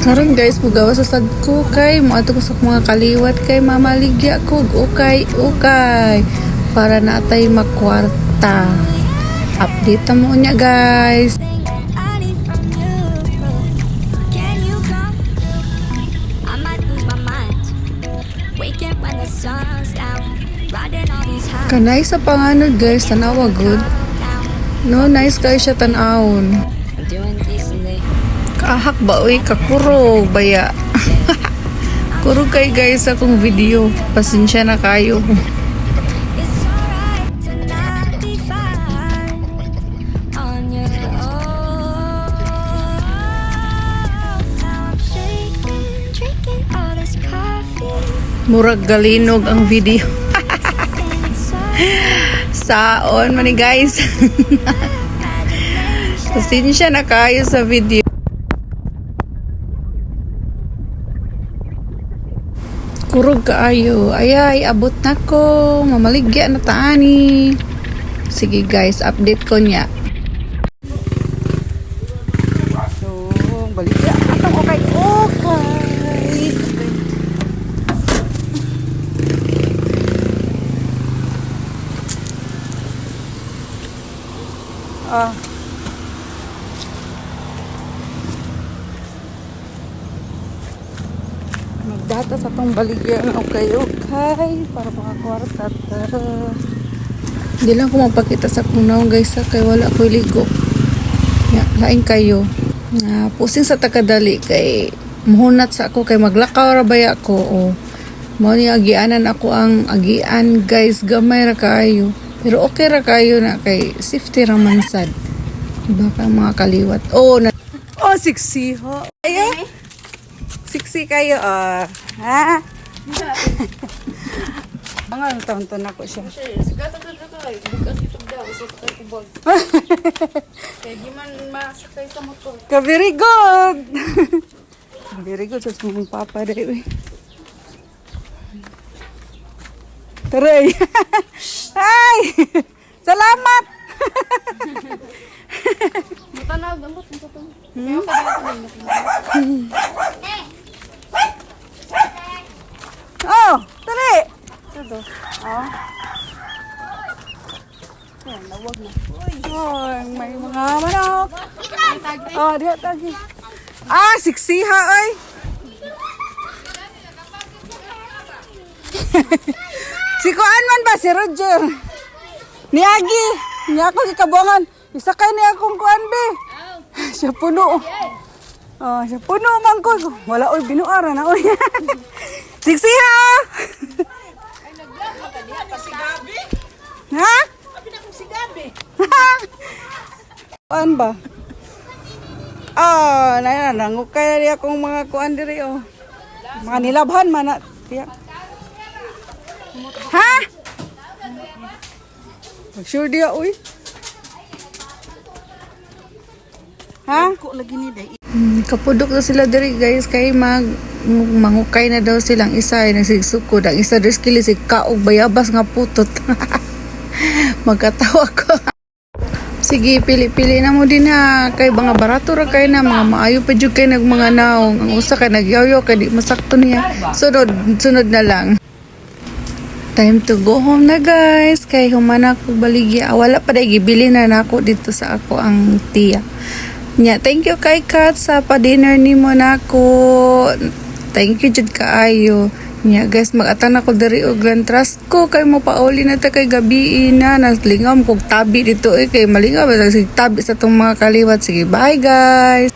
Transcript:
Karon guys, mugawa sa sad ko kay moadto ko sa mga kaliwat kay mamaligya ko ukay para natay makwarta. Update mo niya guys. Kanay sa panganod guys, tanawa good. No, nice kayo siya tanawon. Kahak ba uy, kakurog baya. Kurog kay guys akong video. Pasensya na kayo. Murag galinog ang video. Saon man ni guys. Pasensya na kayo sa video. Kurog kaayo. Ayay, abot na ko. Mamaligya na taani. Sige guys, update ko niya. So, baligya. Atong okay. Magdata sa tong baligyan okay para makakwarta ta. Hindi lang ko mapakita sa kunaw guys kay wala ko ligo. Lain kayo. Pusing sa takadali kay muhunat sa ako kay maglakaw ra baya ko. Mao ni agianan ako ang agian guys, gamay ra kayo. Pero okay ra kayo na kay safety ra man sad. Diba ka mga kaliwat. Siksi ho. Ayo. Siksi kayo, ha? Mga taon-taon ako siya. Kaya di man masakay sa motor. Very good! Very good sa sumong papa rin. Taray! Ay! Salamat! Matanag, ambot mo ito. Tari! Sado. Nawag na. May mga manok. Diha tagi. Siksiha, oy. Si Kuan man ba? Si Roger. Niagi. Niya ako kikabuangan. Isa kay niya akong Kuan be. Siya puno. Siya puno man ko. Wala oy binuara na oy. Siksiha. Ay, nag-vlog ka diha pa si Gabi. Ha? Sabi na kong si Gabi. Kuan ba? Nangukay na rin akong mga kuan diri mga nilabhan man na. Ha? Sure dia uy. Ha? Ko lagi ni day. Kapudok na sila diri guys kay mangukay na daw silang isa ay nagsigsukod. Ang isa diri skili si kaog bayabas nga putot. Magkatawa ko. Sige, pili-pili na mo din ha. Kay mga barato ra kay na mga maayo pa jud kay nag mga naong. Ang usa kay nagyayo kay di masakto niya. Sunod na lang. Time to go home na guys. Kay humana ko baligya. Wala pa dai gibili na nako dito sa ako ang tiya. Thank you kay Kat sa pa-dinner nimo nako. Thank you jud kaayo. Guys, mag-atan ako diri og land trust ko kay mo pauli na ta kay gabi na naslingam kog tabi dito kay malingaw sa tabi sa tong mga kaliwat. Sige, bye guys.